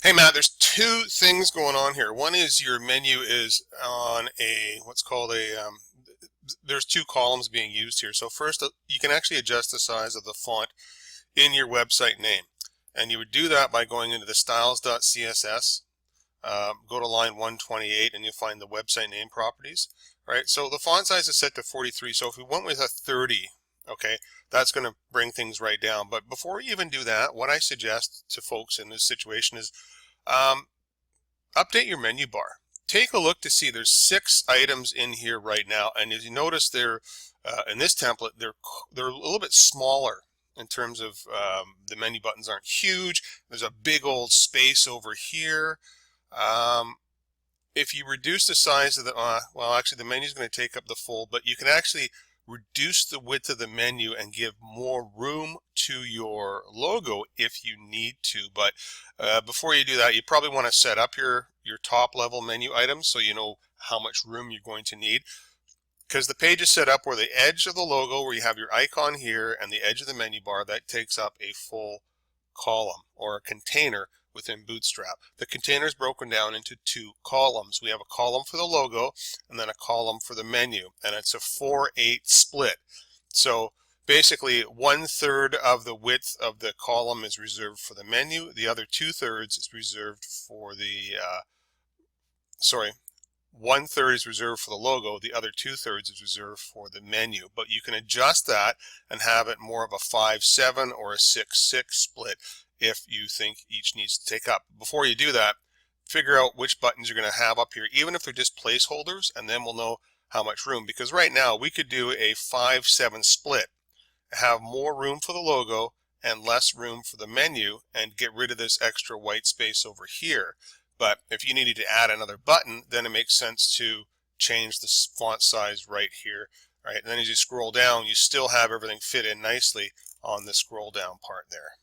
Hey Matt, there's two things going on here. One is your menu is on a what's called there's two columns being used here. So first, you can actually adjust the size of the font in your website name. And you would do that by going into the styles.css, go to line 128, and you'll find the website name properties. Right. So the font size is set to 43. So if we went with a 30, okay, that's going to bring things right down. But before we even do that, what I suggest to folks in this situation is um, update your menu bar. Take a look to see there's 6 items in here right now, and as you notice, they're in this template they're a little bit smaller in terms of the menu buttons aren't huge. There's a big old space over here. Um, if you reduce the size of the well, actually the menu is going to take up the full, but you can actually reduce the width of the menu and give more room to your logo if you need to. But before you do that, you probably want to set up your top level menu items so you know how much room you're going to need, because the page is set up where the edge of the logo, where you have your icon here, and the edge of the menu bar, that takes up a full column or a container within Bootstrap. The container is broken down into 2 columns. We have a column for the logo and then a column for the menu, and it's a 4/8 split. So basically 1/3 of the width of the column is reserved for the menu. The other 2/3 is reserved for the sorry, 1/3 is reserved for the logo, the other 2/3 is reserved for the menu. But you can adjust that and have it more of a 5/7 or a 6/6 split if you think each needs to take up. Before you do that, figure out which buttons you're going to have up here, even if they're just placeholders, and then we'll know how much room. Because right now we could do a 5/7 split, have more room for the logo and less room for the menu, and get rid of this extra white space over here. But if you needed to add another button, then it makes sense to change the font size right here. Right, and then as you scroll down, you still have everything fit in nicely on the scroll down part there.